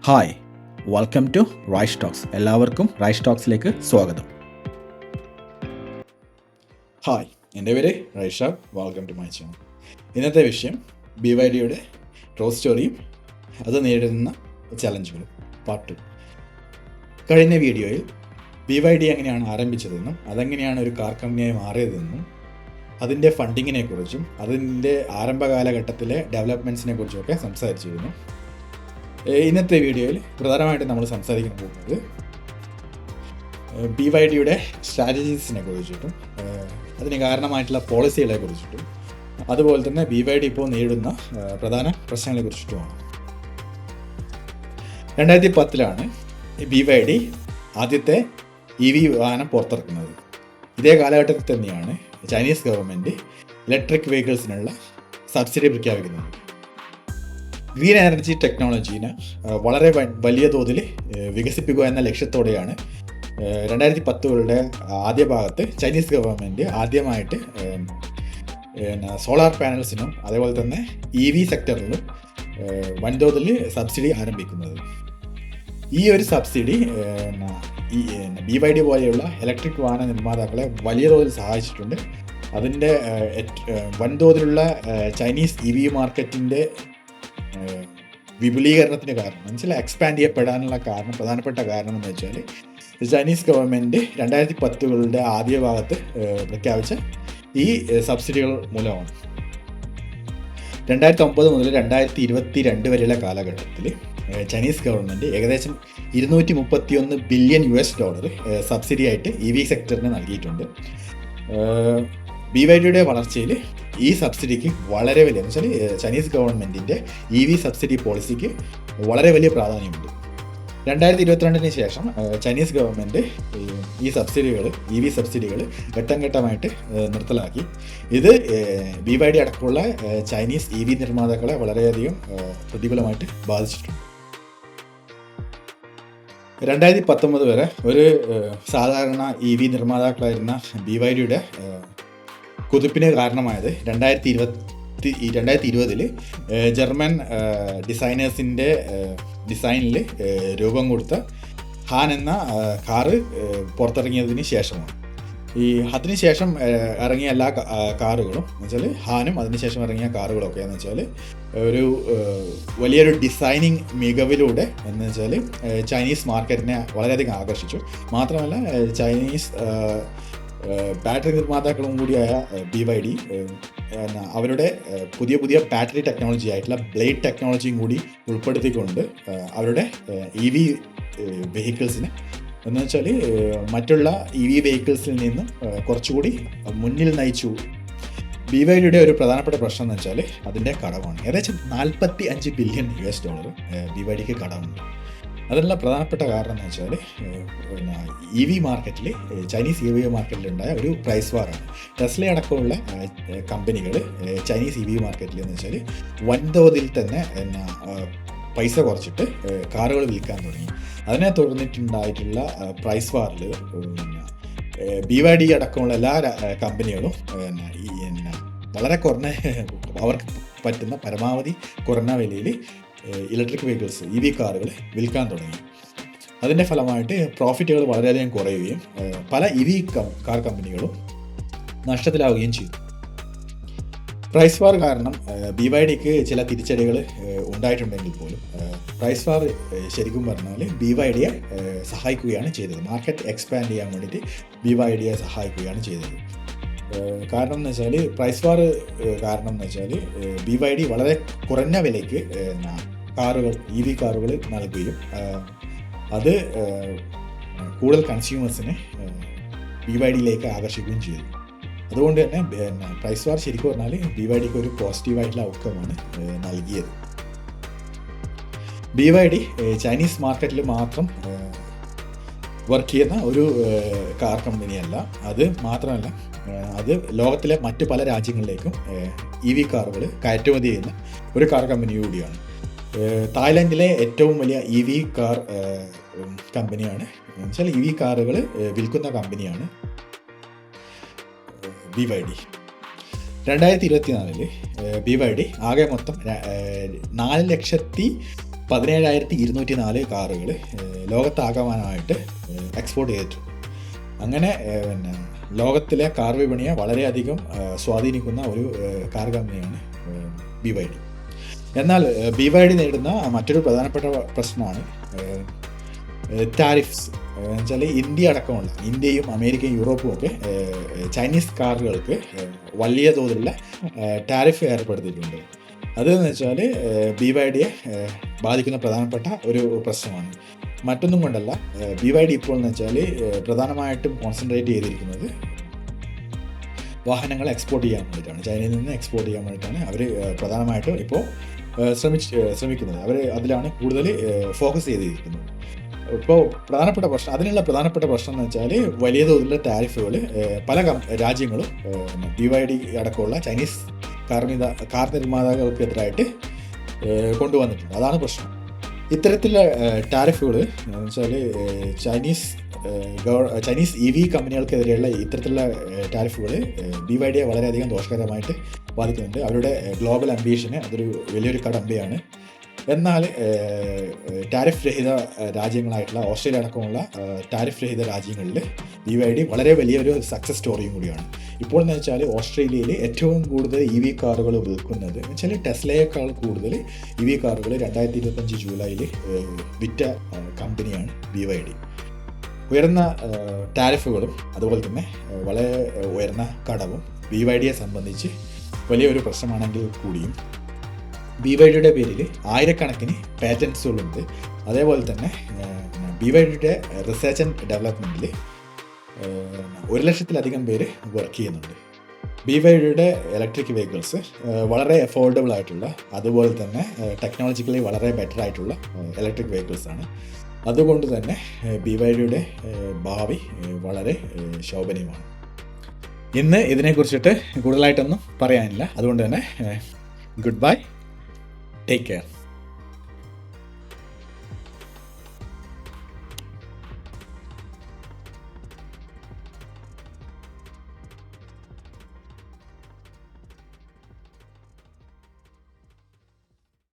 Hi, welcome to rise talks. എല്ലാവർക്കും rise ടോക്സിലേക്ക് സ്വാഗതം. ഹായ്, എൻ്റെ പേര് Raisha. Welcome to my channel. ഇന്നത്തെ വിഷയം BYDയുടെ ട്രോത്ത് സ്റ്റോറിയും അത് നേരിടുന്ന ചലഞ്ചുകളും പാർട്ട് 2. കഴിഞ്ഞ വീഡിയോയിൽ BYD എങ്ങനെയാണ് ആരംഭിച്ചതെന്നും അതെങ്ങനെയാണ് ഒരു കാർ കമ്പനിയായി മാറിയതെന്നും അതിൻ്റെ ഫണ്ടിങ്ങിനെ കുറിച്ചും അതിൻ്റെ ആരംഭ കാലഘട്ടത്തിലെ ഡെവലപ്മെൻറ്റ്സിനെ കുറിച്ചുമൊക്കെ സംസാരിച്ചിരുന്നു. ഇന്നത്തെ വീഡിയോയിൽ പ്രധാനമായിട്ടും നമ്മൾ സംസാരിക്കാൻ പോകുന്നത് BYDയുടെ സ്ട്രാറ്റജീസിനെ കുറിച്ചിട്ടും അതിന് കാരണമായിട്ടുള്ള പോളിസികളെ കുറിച്ചിട്ടും അതുപോലെ തന്നെ BYD ഇപ്പോൾ നേരിടുന്ന പ്രധാന പ്രശ്നങ്ങളെ കുറിച്ചിട്ടുമാണ്. 2010 BYD ആദ്യത്തെ EV വാഹനം പുറത്തിറക്കുന്നത്. ഇതേ കാലഘട്ടത്തിൽ തന്നെയാണ് ചൈനീസ് ഗവൺമെൻറ് ഇലക്ട്രിക് വെഹിക്കിൾസിനുള്ള സബ്സിഡി പ്രഖ്യാപിക്കുന്നത്. ഗ്രീൻ എനർജി ടെക്നോളജീനെ വളരെ വലിയ തോതിൽ വികസിപ്പിക്കുക എന്ന ലക്ഷ്യത്തോടെയാണ് 2010കളുടെ ആദ്യ ഭാഗത്ത് ചൈനീസ് ഗവൺമെൻറ് ആദ്യമായിട്ട് സോളാർ പാനൽസിനും അതേപോലെ തന്നെ EV സെക്ടറിലും വൻതോതിൽ സബ്സിഡി ആരംഭിക്കുന്നത്. ഈ ഒരു സബ്സിഡി BYD പോലെയുള്ള ഇലക്ട്രിക് വാഹന നിർമ്മാതാക്കളെ വലിയ തോതിൽ സഹായിച്ചിട്ടുണ്ട്. അതിൻ്റെ വൻതോതിലുള്ള ചൈനീസ് EV മാർക്കറ്റിൻ്റെ വിപുലീകരണത്തിന് കാരണം എന്നുവെച്ചാൽ എക്സ്പാൻഡ് ചെയ്യപ്പെടാനുള്ള പ്രധാനപ്പെട്ട കാരണം എന്ന് വെച്ചാൽ ചൈനീസ് ഗവൺമെൻറ് 2010കളുടെ ആദ്യ ഭാഗത്ത് പ്രഖ്യാപിച്ച ഈ സബ്സിഡികൾ മൂലമാണ്. 2009 മുതൽ 2022 വരെയുള്ള കാലഘട്ടത്തിൽ ചൈനീസ് ഗവൺമെൻറ് ഏകദേശം $231 ബില്യൺ സബ്സിഡി ആയിട്ട് EV സെക്ടറിന് നൽകിയിട്ടുണ്ട്. BYDയുടെ വളർച്ചയിൽ ഈ സബ്സിഡിക്ക് വളരെ വലിയ എന്ന് വെച്ചാൽ ചൈനീസ് ഗവൺമെൻറ്റിൻ്റെ EV സബ്സിഡി പോളിസിക്ക് വളരെ വലിയ പ്രാധാന്യമുണ്ട്. 2022 ശേഷം ചൈനീസ് ഗവൺമെൻറ് ഈ EV സബ്സിഡികൾ ഘട്ടം ഘട്ടമായിട്ട് നിർത്തലാക്കി. ഇത് BYD അടക്കമുള്ള ചൈനീസ് EV നിർമ്മാതാക്കളെ വളരെയധികം പ്രതികൂലമായിട്ട് ബാധിച്ചിട്ടുണ്ട്. 2019 വരെ ഒരു സാധാരണ EV നിർമ്മാതാക്കളായിരുന്ന BYDയുടെ കുതിപ്പിന് കാരണമായത് 2020 ജർമ്മൻ ഡിസൈനേഴ്സിൻ്റെ ഡിസൈനിൽ രൂപം കൊടുത്ത ഹാൻ എന്ന കാറ് പുറത്തിറങ്ങിയതിന് ശേഷമാണ്. അതിനുശേഷം ഇറങ്ങിയ എല്ലാ കാറുകളും എന്ന് വെച്ചാൽ ഹാനും അതിനുശേഷം ഇറങ്ങിയ കാറുകളൊക്കെ എന്ന് വെച്ചാൽ ഒരു വലിയൊരു ഡിസൈനിങ് മികവിലൂടെ എന്ന് വെച്ചാൽ ചൈനീസ് മാർക്കറ്റിനെ വളരെയധികം ആകർഷിച്ചു. മാത്രമല്ല ചൈനീസ് ബാറ്ററി നിർമ്മാതാക്കളും കൂടിയായ BYD അവരുടെ പുതിയ ബാറ്ററി ടെക്നോളജി ആയിട്ടുള്ള ബ്ലേഡ് ടെക്നോളജിയും കൂടി ഉൾപ്പെടുത്തിക്കൊണ്ട് അവരുടെ EV വെഹിക്കിൾസിനെ എന്ന് വെച്ചാൽ മറ്റുള്ള EV വെഹിക്കിൾസിൽ നിന്നും കുറച്ചുകൂടി മുന്നിൽ നയിച്ചു. BYDയുടെ ഒരു പ്രധാനപ്പെട്ട പ്രശ്നം എന്ന് വെച്ചാൽ അതിൻ്റെ കടമാണ്. ഏകദേശം $45 ബില്യൺ BYDക്ക് കടമുണ്ട്. അതിനുള്ള പ്രധാനപ്പെട്ട കാരണം എന്ന് വെച്ചാൽ EV മാർക്കറ്റിൽ ചൈനീസ് EV മാർക്കറ്റിലുണ്ടായ ഒരു പ്രൈസ് വാറാണ്. ടെസ്ല അടക്കമുള്ള കമ്പനികൾ ചൈനീസ് EV മാർക്കറ്റിൽ എന്ന് വെച്ചാൽ വൻതോതിൽ തന്നെ പൈസ കുറച്ചിട്ട് കാറുകൾ വിൽക്കാൻ തുടങ്ങി. അതിനെ തുടർന്നിട്ടുണ്ടായിട്ടുള്ള പ്രൈസ് വാറിൽ BYD അടക്കമുള്ള എല്ലാ കമ്പനികളും വളരെ കുറഞ്ഞ അവർക്ക് പറ്റുന്ന പരമാവധി കുറഞ്ഞ വിലയിൽ ഇലക്ട്രിക് വെഹിക്കിൾസ് EV കാറുകൾ വിൽക്കാൻ തുടങ്ങി. അതിൻ്റെ ഫലമായിട്ട് പ്രോഫിറ്റുകൾ വളരെയധികം കുറയുകയും പല EV കാർ കമ്പനികളും നഷ്ടത്തിലാവുകയും ചെയ്തു. പ്രൈസ് വാർ കാരണം BYDക്ക് ചില തിരിച്ചടികൾ ഉണ്ടായിട്ടുണ്ടെങ്കിൽ പോലും പ്രൈസ് വാർ ശരിക്കും പറഞ്ഞാൽ BYDയെ സഹായിക്കുകയാണ് ചെയ്തത്. മാർക്കറ്റ് എക്സ്പാൻഡ് ചെയ്യാൻ വേണ്ടിയിട്ട് BYDയെ സഹായിക്കുകയാണ് ചെയ്തത്. കാരണം എന്ന് വെച്ചാൽ പ്രൈസ് വാർ കാരണം എന്ന് വെച്ചാൽ BYD വളരെ കുറഞ്ഞ വിലയ്ക്ക് EV കാറുകൾ നൽകുകയും അത് കൂടുതൽ കൺസ്യൂമേഴ്സിനെ BYDയിലേക്ക് ആകർഷിക്കുകയും ചെയ്തു. അതുകൊണ്ട് തന്നെ പ്രൈസ് വാർ ശരിക്കും പറഞ്ഞാൽ BYDക്ക് ഒരു പോസിറ്റീവായിട്ടുള്ള ഔട്ട്കമാണ് നൽകിയത്. BYD ചൈനീസ് മാർക്കറ്റിൽ മാത്രം വർക്ക് ചെയ്യുന്ന ഒരു കാർ കമ്പനിയല്ല. അത് മാത്രമല്ല അത് ലോകത്തിലെ മറ്റ് പല രാജ്യങ്ങളിലേക്കും EV കാറുകൾ കയറ്റുമതി ചെയ്യുന്ന ഒരു കാർ കമ്പനി കൂടിയാണ്. തായ്ലൻഡിലെ ഏറ്റവും വലിയ EV കാർ കമ്പനിയാണ് എന്നുവെച്ചാൽ EV കാറുകൾ വിൽക്കുന്ന കമ്പനിയാണ് BYD. 2024 BYD ആകെ മൊത്തം 4,00,000 17,204 കാറുകൾ ലോകത്താകമാനമായിട്ട് എക്സ്പോർട്ട് ചെയ്തിട്ടുണ്ട്. അങ്ങനെ പിന്നെ ലോകത്തിലെ കാർ വിപണിയെ വളരെയധികം സ്വാധീനിക്കുന്ന ഒരു കാർ കമ്പനിയാണ് BYD. എന്നാൽ BYD നേരിടുന്ന മറ്റൊരു പ്രധാനപ്പെട്ട പ്രശ്നമാണ് ടാരിഫ്സ്. എന്നുവെച്ചാൽ ഇന്ത്യ അടക്കമുള്ള ഇന്ത്യയും അമേരിക്കയും യൂറോപ്പും ഒക്കെ ചൈനീസ് കാറുകൾക്ക് വലിയ തോതിലുള്ള ടാരിഫ് ഏർപ്പെടുത്തിയിട്ടുണ്ട്. അതെന്ന് വെച്ചാൽ BYDയെ ബാധിക്കുന്ന പ്രധാനപ്പെട്ട ഒരു പ്രശ്നമാണ്. മറ്റൊന്നും കൊണ്ടല്ല, BYD ഇപ്പോൾ എന്ന് വെച്ചാൽ പ്രധാനമായിട്ടും കോൺസെൻട്രേറ്റ് ചെയ്തിരിക്കുന്നത് വാഹനങ്ങൾ എക്സ്പോർട്ട് ചെയ്യാൻ വേണ്ടിയിട്ടാണ്. ചൈനയിൽ നിന്ന് എക്സ്പോർട്ട് ചെയ്യാൻ വേണ്ടിയിട്ടാണ് അവർ പ്രധാനമായിട്ടും ഇപ്പോൾ ശ്രമിക്കുന്നത്. അവർ അതിലാണ് കൂടുതൽ ഫോക്കസ് ചെയ്തിരിക്കുന്നത്. ഇപ്പോൾ അതിനുള്ള പ്രധാനപ്പെട്ട പ്രശ്നം എന്ന് വെച്ചാൽ വലിയ തോതിലുള്ള ടാരിഫുകൾ പല രാജ്യങ്ങളും BYD അടക്കമുള്ള ചൈനീസ് കാർ നിർമ്മാതാക്കൾക്കെതിരായിട്ട് കൊണ്ടുവന്നിട്ടുണ്ട്. അതാണ് പ്രശ്നം. ഇത്തരത്തിലുള്ള ടാരിഫുകൾ എന്ന് വെച്ചാൽ ചൈനീസ് EV കമ്പനികൾക്കെതിരെയുള്ള ഇത്തരത്തിലുള്ള ടാരിഫുകൾ BYDയെ വളരെയധികം ദോഷകരമായിട്ട് ബാധിക്കുന്നുണ്ട്. അവരുടെ ഗ്ലോബൽ അംബീഷന് അതൊരു വലിയൊരു കടമ്പയാണ്. എന്നാൽ ടാരിഫ് രഹിത രാജ്യങ്ങളായിട്ടുള്ള ഓസ്ട്രേലിയ അടക്കമുള്ള ടാരിഫ് രഹിത രാജ്യങ്ങളിൽ BYD വളരെ വലിയൊരു സക്സസ് സ്റ്റോറിയും കൂടിയാണ്. ഇപ്പോൾ എന്ന് വെച്ചാൽ ഓസ്ട്രേലിയയിൽ ഏറ്റവും കൂടുതൽ EV കാറുകൾ വിൽക്കുന്നത് എന്ന് വെച്ചാൽ ടെസ്ലയേക്കാൾ കൂടുതൽ EV കാറുകൾ 2025 ജൂലൈയിൽ വിറ്റ കമ്പനിയാണ് BYD. ഉയർന്ന ടാരിഫുകളും അതുപോലെ തന്നെ വളരെ ഉയർന്ന കടവും BYDയെ സംബന്ധിച്ച് വലിയൊരു പ്രശ്നമാണെങ്കിൽ കൂടിയും BYDയുടെ പേരിൽ ആയിരക്കണക്കിന് പാറ്റൻസുകളുണ്ട്. അതേപോലെ തന്നെ BYDയുടെ റിസർച്ച് ആൻഡ് ഡെവലപ്മെൻറ്റിൽ 100,000-ലധികം പേര് വർക്ക് ചെയ്യുന്നുണ്ട്. BYDയുടെ ഇലക്ട്രിക് വെഹിക്കിൾസ് വളരെ അഫോർഡബിൾ ആയിട്ടുള്ള അതുപോലെ തന്നെ ടെക്നോളജിക്കലി വളരെ ബെറ്റർ ആയിട്ടുള്ള ഇലക്ട്രിക് വെഹിക്കിൾസാണ്. അതുകൊണ്ട് തന്നെ BYDയുടെ ഭാവി വളരെ ശോഭനീയമാണ്. ഇന്ന് ഇതിനെക്കുറിച്ചിട്ട് കൂടുതലായിട്ടൊന്നും പറയാനില്ല. അതുകൊണ്ട് തന്നെ ഗുഡ് ബൈ, ടേക്ക് കെയർ.